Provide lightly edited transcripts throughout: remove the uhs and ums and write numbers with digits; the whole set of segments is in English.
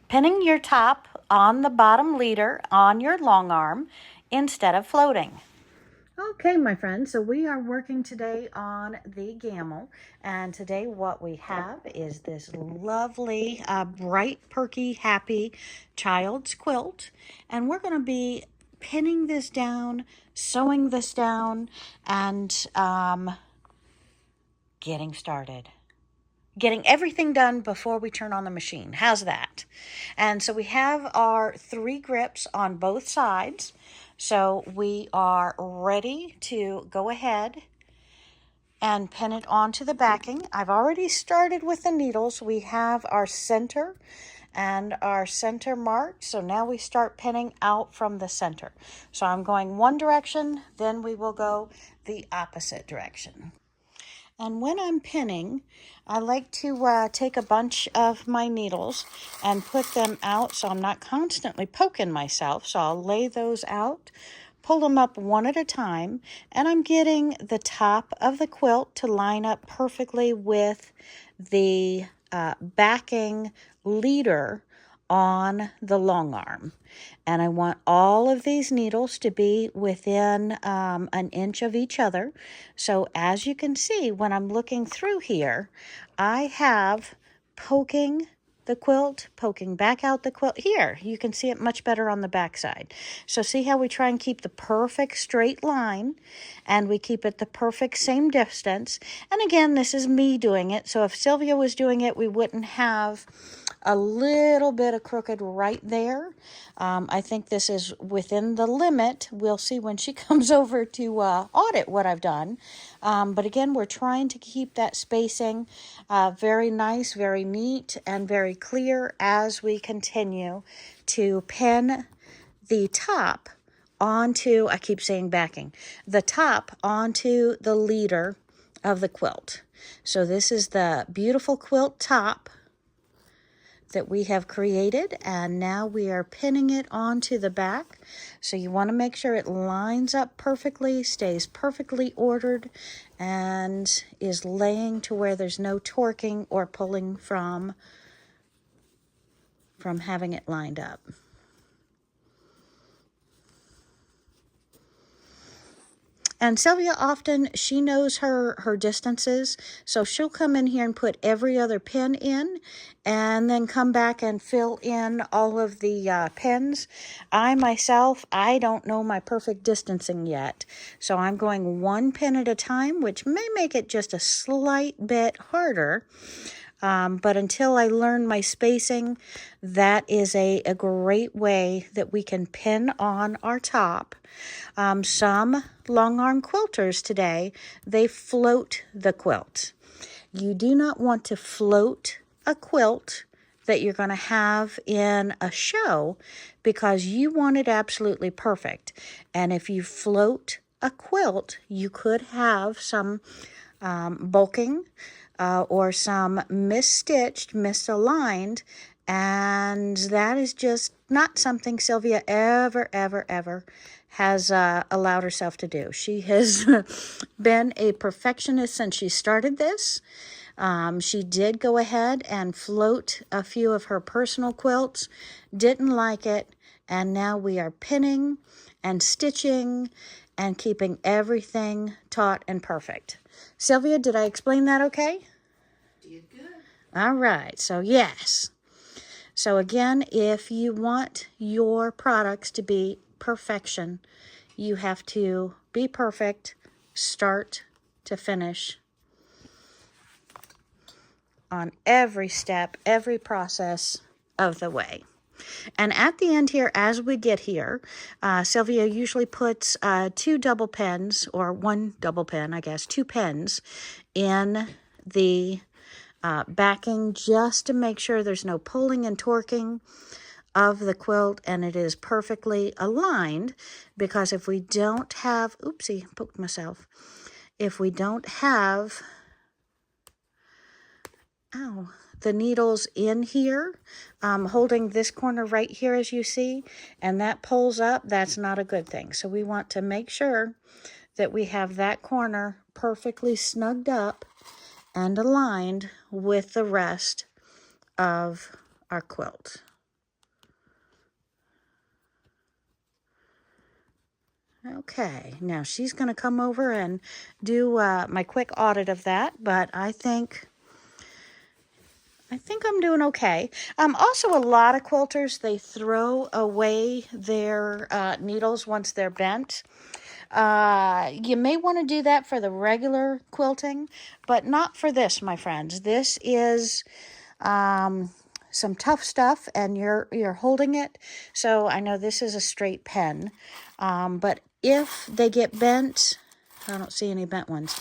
pinning your top on the bottom leader on your long arm instead of floating. Okay, my friends, so we are working today on the gamel, and today what we have is this lovely, bright, perky, happy child's quilt, and we're going to be pinning this down, sewing this down, and getting started. Getting everything done before we turn on the machine. How's that? And so we have our 3 grips on both sides. So we are ready to go ahead and pin it onto the backing. I've already started with the needles. We have our center and our center marked. So now we start pinning out from the center. So I'm going one direction, then we will go the opposite direction. And when I'm pinning, I like to take a bunch of my needles and put them out so I'm not constantly poking myself. So I'll lay those out, pull them up one at a time, and I'm getting the top of the quilt to line up perfectly with the backing leader on the long arm. And I want all of these needles to be within an inch of each other. So as you can see, when I'm looking through here, I have poking the quilt, poking back out the quilt. Here, you can see it much better on the back side. So see how we try and keep the perfect straight line, and we keep it the perfect same distance. And again, this is me doing it. So if Sylvia was doing it, we wouldn't have a little bit of crooked right there. I think this is within the limit. We'll see when she comes over to audit what I've done. But again, we're trying to keep that spacing very nice, very neat, and very clear as we continue to pin the top onto, I keep saying backing, the top onto the leader of the quilt. So this is the beautiful quilt top that we have created, and now we are pinning it onto the back. So you want to make sure it lines up perfectly, stays perfectly ordered, and is laying to where there's no torquing or pulling from having it lined up. And Sylvia often, she knows her distances, so she'll come in here and put every other pin in and then come back and fill in all of the pins. I myself, I don't know my perfect distancing yet, so I'm going one pin at a time, which may make it just a slight bit harder. But until I learn my spacing, that is a great way that we can pin on our top. Some long arm quilters today, they float the quilt. You do not want to float a quilt that you're going to have in a show because you want it absolutely perfect. And if you float a quilt, you could have some bulking, or some misstitched, misaligned, and that is just not something Sylvia ever has allowed herself to do. She has been a perfectionist since she started this. She did go ahead and float a few of her personal quilts, didn't like it, and now we are pinning and stitching and keeping everything taut and perfect. Sylvia, did I explain that okay? Did good. All right, so yes. So again, if you want your products to be perfection, you have to be perfect, start to finish, on every step, every process of the way. And at the end here, as we get here, Sylvia usually puts 2 double pins, or 1 double pin, I guess, 2 pins in the backing, just to make sure there's no pulling and torquing of the quilt and it is perfectly aligned. Because if we don't have, oopsie, poked myself. If we don't have, the needles in here, holding this corner right here as you see, and that pulls up, that's not a good thing. So we want to make sure that we have that corner perfectly snugged up and aligned with the rest of our quilt. Okay, now she's going to come over and do my quick audit of that, but I think I'm doing okay. Also, a lot of quilters, they throw away their needles once they're bent. You may want to do that for the regular quilting, but not for this, my friends. This is some tough stuff, and you're holding it. So I know this is a straight pen, but if they get bent, I don't see any bent ones.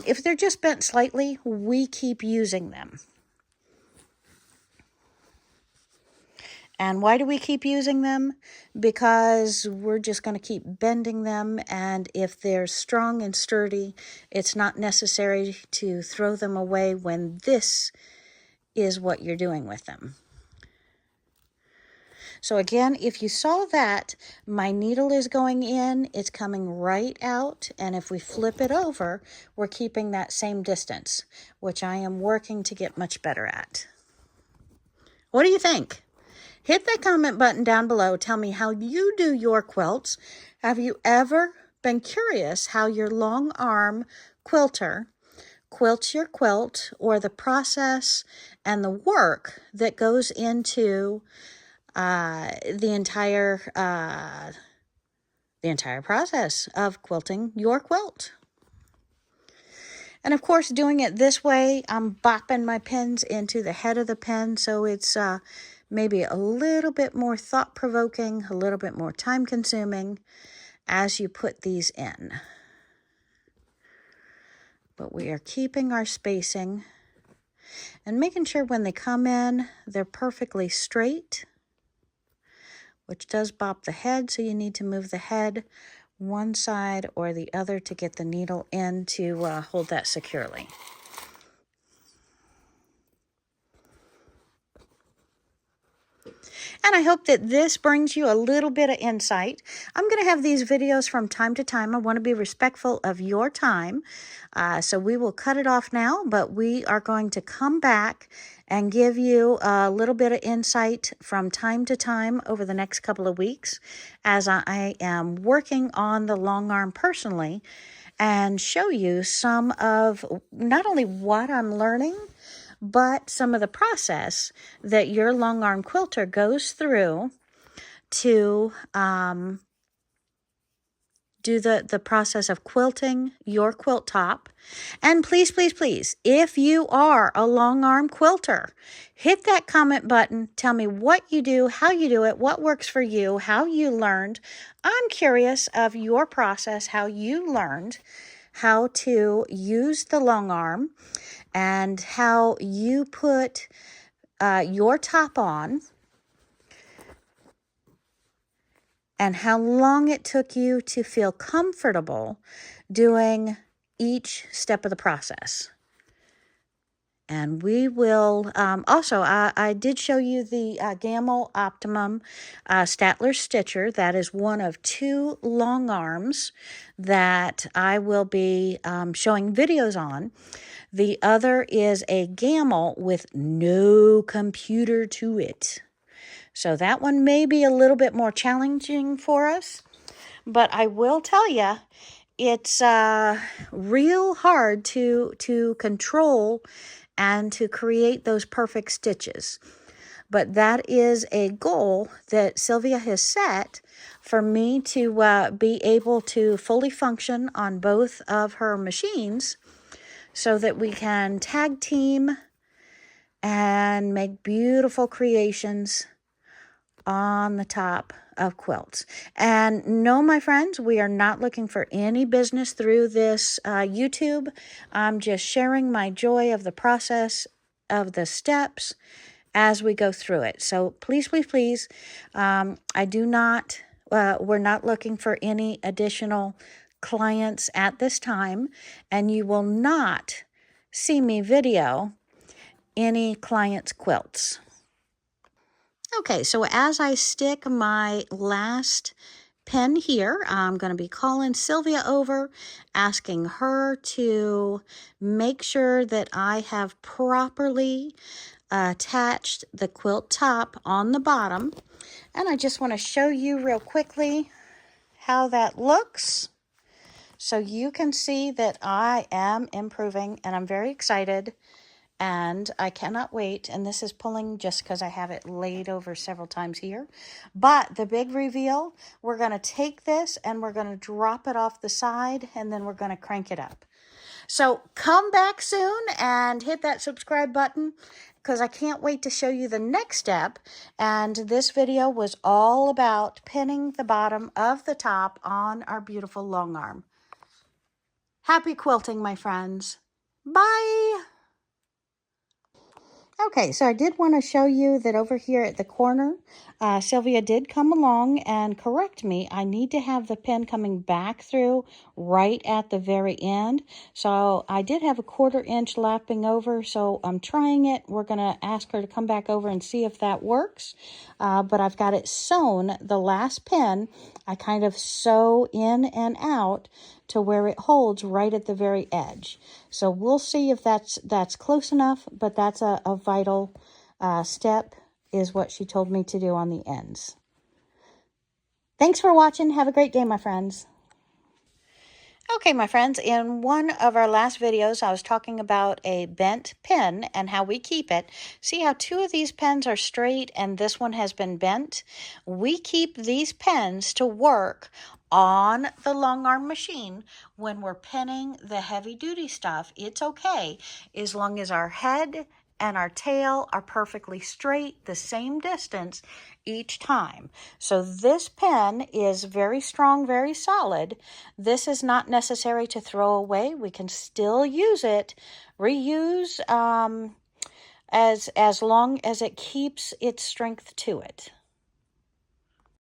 If they're just bent slightly, we keep using them. And why do we keep using them? Because we're just going to keep bending them, and if they're strong and sturdy, it's not necessary to throw them away when this is what you're doing with them. So again, if you saw that, my needle is going in, it's coming right out, and if we flip it over, we're keeping that same distance, which I am working to get much better at. What do you think? Hit that comment button down below. Tell me how you do your quilts. Have you ever been curious how your long arm quilter quilts your quilt, or the process and the work that goes into the entire process of quilting your quilt? And of course, doing it this way, I'm bopping my pins into the head of the pen, so it's maybe a little bit more thought-provoking, a little bit more time-consuming as you put these in. But we are keeping our spacing and making sure when they come in, they're perfectly straight, which does bop the head, so you need to move the head one side or the other to get the needle in to hold that securely. And I hope that this brings you a little bit of insight. I'm going to have these videos from time to time. I want to be respectful of your time. So we will cut it off now, but we are going to come back and give you a little bit of insight from time to time over the next couple of weeks as I am working on the long arm personally, and show you some of not only what I'm learning, but some of the process that your long arm quilter goes through to do the process of quilting your quilt top. And please, please, please, if you are a long arm quilter, hit that comment button. Tell me what you do, how you do it, what works for you, how you learned. I'm curious of your process, how you learned how to use the long arm and how you put your top on, and how long it took you to feel comfortable doing each step of the process. And we will, also, I did show you the Gamel Optimum Statler Stitcher. That is one of 2 long arms that I will be showing videos on. The other is a Gamel with no computer to it. So that one may be a little bit more challenging for us, but I will tell you, it's real hard to control and to create those perfect stitches. But that is a goal that Sylvia has set for me to be able to fully function on both of her machines, so that we can tag team and make beautiful creations on the top of quilts. And no, my friends, we are not looking for any business through this YouTube. I'm just sharing my joy of the process of the steps as we go through it. So please, please, please, I do not, we're not looking for any additional clients at this time, and you will not see me video any clients' quilts. Okay, so as I stick my last pen here, I'm going to be calling Sylvia over, asking her to make sure that I have properly attached the quilt top on the bottom. And I just want to show you real quickly how that looks. So you can see that I am improving and I'm very excited and I cannot wait. And this is pulling just because I have it laid over several times here. But the big reveal, we're going to take this and we're going to drop it off the side and then we're going to crank it up. So come back soon and hit that subscribe button because I can't wait to show you the next step. And this video was all about pinning the bottom of the top on our beautiful long arm. Happy quilting, my friends. Bye. Okay, so I did want to show you that over here at the corner, Sylvia did come along and correct me. I need to have the pin coming back through right at the very end. So I did have a 1/4 inch lapping over, so I'm trying it. We're going to ask her to come back over and see if that works. But I've got it sewn, the last pin, I kind of sew in and out to where it holds right at the very edge. So we'll see if that's close enough, but that's a vital step is what she told me to do on the ends. Thanks for watching. Have a great day, my friends. Okay, my friends, in one of our last videos, I was talking about a bent pin and how we keep it. See how 2 of these pins are straight and this one has been bent? We keep these pins to work on the long arm machine when we're pinning the heavy duty stuff. It's okay as long as our head and our tail are perfectly straight, the same distance each time. So this pen is very strong, very solid. This is not necessary to throw away. We can still use it, reuse as long as it keeps its strength to it.